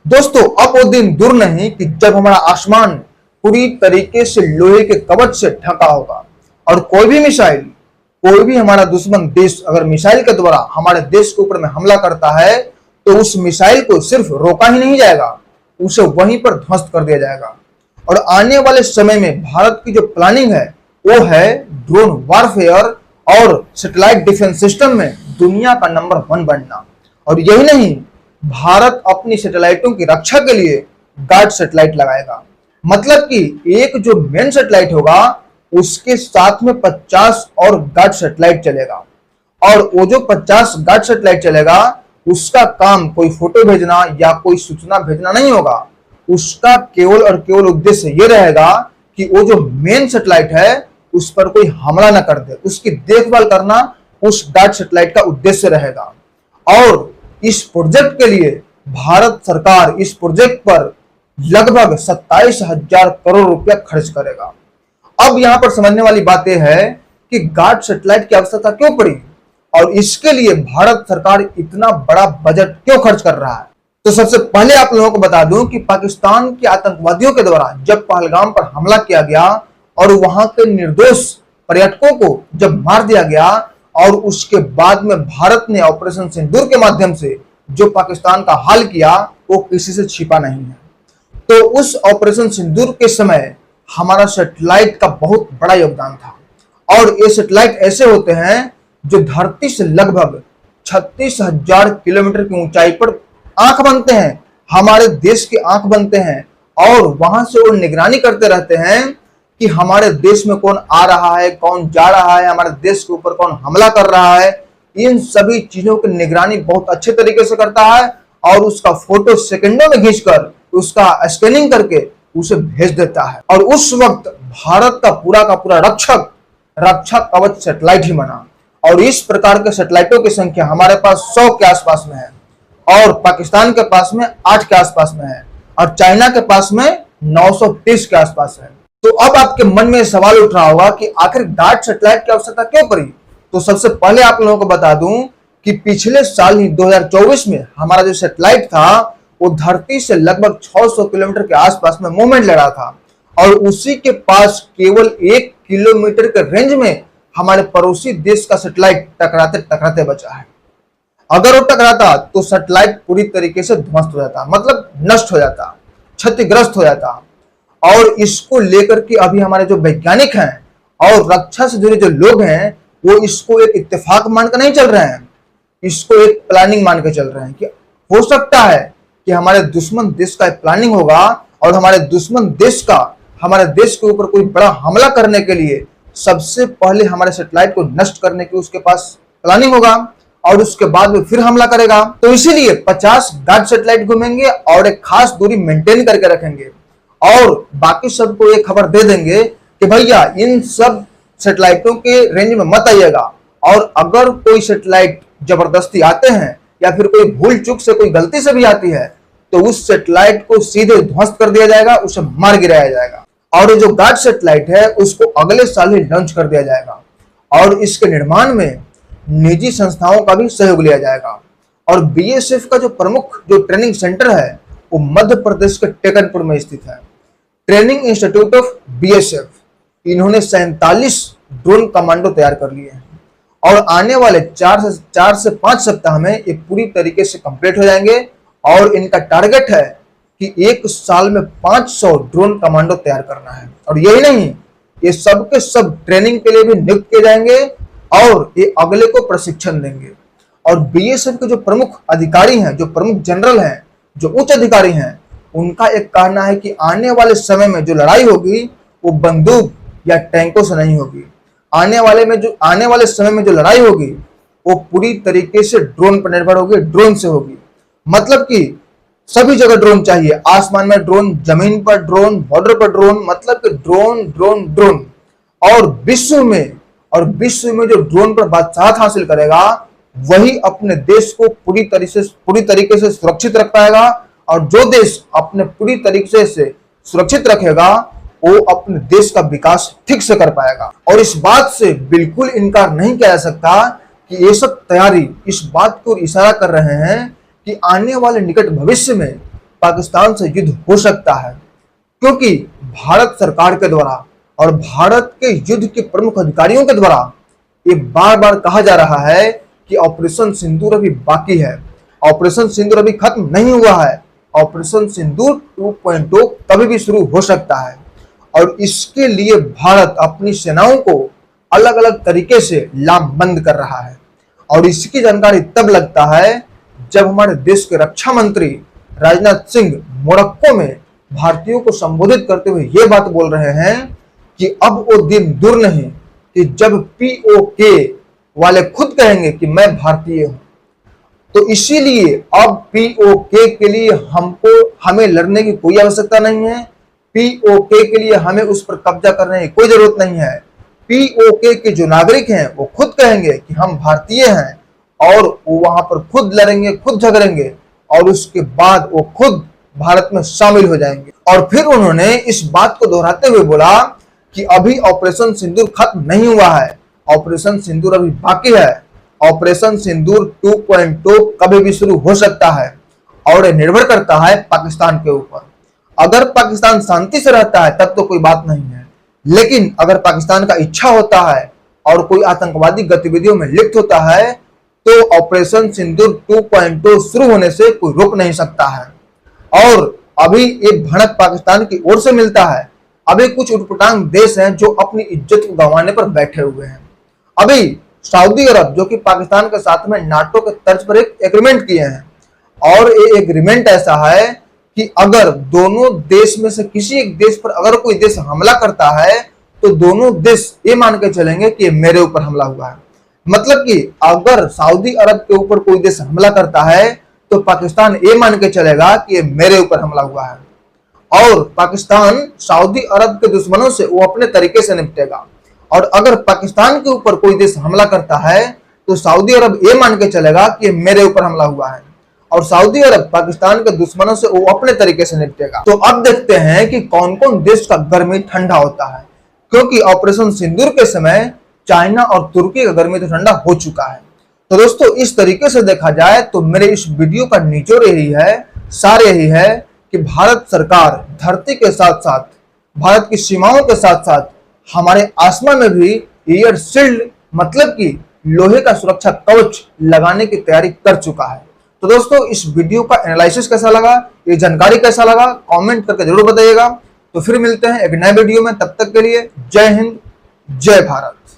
दोस्तों, अब वो दिन दूर नहीं कि जब हमारा आसमान पूरी तरीके से लोहे के कवच से ढका होगा और कोई भी मिसाइल, कोई भी हमारा दुश्मन देश अगर मिसाइल के द्वारा हमारे देश के ऊपर में हमला करता है तो उस मिसाइल को सिर्फ रोका ही नहीं जाएगा, उसे वहीं पर ध्वस्त कर दिया जाएगा। और आने वाले समय में भारत की जो प्लानिंग है वो है ड्रोन वारफेयर और सैटेलाइट डिफेंस सिस्टम में दुनिया का नंबर 1 बनना। और यही नहीं, भारत अपनी सैटेलाइटों की रक्षा के लिए गार्ड सैटेलाइट लगाएगा। मतलब कि एक जो मेन सैटेलाइट होगा उसके साथ में 50 और गार्ड सैटेलाइट चलेगा। और वो जो 50 गार्ड सैटेलाइट चलेगा उसका काम कोई फोटो भेजना या कोई सूचना भेजना नहीं होगा। उसका केवल और केवल उद्देश्य ये रहेगा कि वो जो मेन सैटेलाइट है उस पर कोई हमला ना कर दे, उसकी देखभाल करना उस गार्ड सैटेलाइट का उद्देश्य रहेगा। और इस प्रोजेक्ट के लिए भारत सरकार इस प्रोजेक्ट पर लगभग 27,000 करोड़ रुपया खर्च करेगा। अब यहां पर समझने वाली बात यह है कि गार्ड सैटेलाइट की आवश्यकता क्यों पड़ी और इसके लिए भारत सरकार इतना बड़ा बजट क्यों खर्च कर रहा है। तो सबसे पहले आप लोगों को बता दूं कि पाकिस्तान के आतंकवादियों के द्वारा जब पहलगाम पर हमला किया गया और वहां के निर्दोष पर्यटकों को जब मार दिया गया और उसके बाद में भारत ने ऑपरेशन सिंदूर के माध्यम से जो पाकिस्तान का हाल किया वो किसी से छिपा नहीं है। तो उस ऑपरेशन सिंदूर के समय हमारा सैटेलाइट का बहुत बड़ा योगदान था। और ये सैटेलाइट ऐसे होते हैं जो धरती से लगभग 36,000 किलोमीटर की ऊंचाई पर आंख बनते हैं, हमारे देश की आंख बनते हैं। और वहां से वो निगरानी करते रहते हैं कि हमारे देश में कौन आ रहा है, कौन जा रहा है, हमारे देश के ऊपर कौन हमला कर रहा है। इन सभी चीजों की निगरानी बहुत अच्छे तरीके से करता है और उसका फोटो सेकंडों में खींचकर उसका स्कैनिंग करके उसे भेज देता है। और उस वक्त भारत का पूरा रक्षा कवच सैटेलाइट ही बना। और इस प्रकार के सैटेलाइटों की संख्या हमारे पास 100 के आसपास में है और पाकिस्तान के पास में 8 के आसपास में है और चाइना के पास में 930 के आसपास है। तो अब आपके मन में सवाल उठ रहा होगा कि आखिर गार्ड सैटेलाइट की आवश्यकता क्यों पड़ी। तो सबसे पहले आप लोगों को बता दूं कि पिछले साल ही 2024 में हमारा जो सैटेलाइट था वो धरती से लगभग 600 किलोमीटर के आसपास में मूवमेंट ले रहा था और उसी के पास केवल 1 किलोमीटर के रेंज में हमारे पड़ोसी देश का सैटेलाइट टकराते टकराते बचा है। अगर वो टकराता तो सैटेलाइट पूरी तरीके से ध्वस्त हो जाता, मतलब नष्ट हो जाता, क्षतिग्रस्त हो जाता। और इसको लेकर के अभी हमारे जो वैज्ञानिक हैं और रक्षा से जुड़े जो लोग हैं वो इसको एक इत्तेफाक मानकर नहीं चल रहे हैं, इसको एक प्लानिंग मान के चल रहे हैं कि हो सकता है कि हमारे दुश्मन देश का एक प्लानिंग होगा और हमारे दुश्मन देश का हमारे देश के ऊपर कोई बड़ा हमला करने के लिए सबसे पहले हमारे सैटेलाइट को नष्ट करने की उसके पास प्लानिंग होगा और उसके बाद में फिर हमला करेगा। तो इसीलिए 50 गार्ड सैटेलाइट घूमेंगे और एक खास दूरी मेंटेन करके रखेंगे और बाकी सबको ये खबर दे देंगे कि भैया इन सब सैटेलाइटों के रेंज में मत आइएगा। और अगर कोई सैटेलाइट जबरदस्ती आते हैं या फिर कोई भूल चूक से कोई गलती से भी आती है तो उस सैटेलाइट को सीधे ध्वस्त कर दिया जाएगा, उसे मार गिराया जाएगा। और जो गार्ड सैटेलाइट है उसको अगले साल ही लॉन्च कर दिया जाएगा और इसके निर्माण में निजी संस्थाओं का भी सहयोग लिया जाएगा। और बीएसएफ का जो प्रमुख जो ट्रेनिंग सेंटर है वो मध्य प्रदेश के टेकनपुर में स्थित है, ट्रेनिंग इंस्टीट्यूट ऑफ बीएसएफ। इन्होंने 47 ड्रोन कमांडो तैयार कर लिए हैं और आने वाले 4 से 5 सप्ताह में ये पूरी तरीके से कंप्लीट हो जाएंगे। और इनका टारगेट है कि एक साल में 500 ड्रोन कमांडो तैयार करना है। और यही नहीं, ये सब के सब ट्रेनिंग के लिए भी नियुक्त किए जाएंगे और ये अगले को प्रशिक्षण देंगे। और बीएसएफ के जो प्रमुख अधिकारी हैं, जो प्रमुख जनरल हैं, जो उच्च अधिकारी हैं, उनका एक कहना है कि आने वाले समय में जो लड़ाई होगी वो बंदूक या टैंकों से नहीं होगी। आने वाले समय में जो लड़ाई होगी वो पूरी तरीके से ड्रोन पर निर्भर होगी, ड्रोन से होगी। मतलब कि सभी जगह ड्रोन चाहिए, आसमान में ड्रोन, जमीन पर ड्रोन, बॉर्डर पर ड्रोन, मतलब कि ड्रोन ड्रोन ड्रोन। और विश्व में जो ड्रोन पर बादशाहत हासिल करेगा वही अपने देश को पूरी तरीके से सुरक्षित रख पाएगा। और जो देश अपने पूरी तरीके से सुरक्षित रखेगा वो अपने देश का विकास ठीक से कर पाएगा। और इस बात से बिल्कुल इनकार नहीं किया जा सकता कि ये सब तैयारी इस बात को इशारा कर रहे हैं कि आने वाले निकट भविष्य में पाकिस्तान से युद्ध हो सकता है, क्योंकि भारत सरकार के द्वारा और भारत के युद्ध के प्रमुख अधिकारियों के द्वारा ये बार बार कहा जा रहा है कि ऑपरेशन सिंदूर अभी बाकी है, ऑपरेशन सिंदूर अभी खत्म नहीं हुआ है, ऑपरेशन सिंदूर 2.0 कभी भी शुरू हो सकता है। और इसके लिए भारत अपनी सेनाओं को अलग अलग तरीके से लामबंद कर रहा है। और इसकी जानकारी तब लगता है जब हमारे देश के रक्षा मंत्री राजनाथ सिंह मोरक्को में भारतीयों को संबोधित करते हुए ये बात बोल रहे हैं कि अब वो दिन दूर नहीं कि जब पीओके वाले खुद कहेंगे कि मैं भारतीय हूं। तो इसीलिए अब पीओके के लिए हमें लड़ने की कोई आवश्यकता नहीं है, पीओके के लिए हमें उस पर कब्जा करने की कोई जरूरत नहीं है। पीओके के जो नागरिक हैं वो खुद कहेंगे कि हम भारतीय हैं और वो वहां पर खुद लड़ेंगे, खुद झगड़ेंगे और उसके बाद वो खुद भारत में शामिल हो जाएंगे। और फिर उन्होंने इस बात को दोहराते हुए बोला कि अभी ऑपरेशन सिंदूर खत्म नहीं हुआ है, ऑपरेशन सिंदूर अभी बाकी है, ऑपरेशन सिंदूर 2.0 कभी भी शुरू हो सकता है और निर्भर करता है पाकिस्तान के ऊपर। अगर पाकिस्तान शांति से रहता है तब तो कोई बात नहीं है, लेकिन अगर पाकिस्तान का इच्छा होता है और कोई आतंकवादी गतिविधियों में लिप्त होता है तो ऑपरेशन सिंदूर 2.0 शुरू होने से कोई रोक नहीं सकता है। और अभी एक भनक पाकिस्तान की ओर से मिलता है, अभी कुछ उटपटांग देश हैं जो अपनी इज्जत को गंवाने पर बैठे हुए हैं। अभी सऊदी अरब जो कि पाकिस्तान के साथ में नाटो के तर्ज पर एक एग्रीमेंट किए हैं और ये एग्रीमेंट ऐसा है कि अगर दोनों देश में से किसी एक देश पर अगर कोई देश हमला करता है तो दोनों देश ये मान के चलेंगे कि मेरे ऊपर हमला हुआ है। मतलब कि अगर सऊदी अरब के ऊपर कोई देश हमला करता है तो पाकिस्तान ये मान के चलेगा कि मेरे ऊपर हमला हुआ है और पाकिस्तान सऊदी अरब के दुश्मनों से वो अपने तरीके से निपटेगा। और अगर पाकिस्तान के ऊपर कोई देश हमला करता है तो सऊदी अरब ये मान के चलेगा कि मेरे ऊपर हमला हुआ है और सऊदी अरब पाकिस्तान के दुश्मनों से वो अपने तरीके से निपटेगा। तो अब देखते हैं कि कौन कौन देश का गर्मी ठंडा होता है, क्योंकि ऑपरेशन सिंदूर के समय चाइना और तुर्की का गर्मी तो ठंडा हो चुका है। तो दोस्तों इस तरीके से देखा जाए तो मेरे इस वीडियो का निचोड़ यही है, सार यही है कि भारत सरकार धरती के साथ साथ भारत की सीमाओं के साथ साथ हमारे आसमान में भी एयर शील्ड मतलब कि लोहे का सुरक्षा कवच लगाने की तैयारी कर चुका है। तो दोस्तों इस वीडियो का एनालिसिस कैसा लगा, ये जानकारी कैसा लगा, कमेंट करके जरूर बताइएगा। तो फिर मिलते हैं एक नए वीडियो में, तब तक के लिए जय हिंद, जय भारत।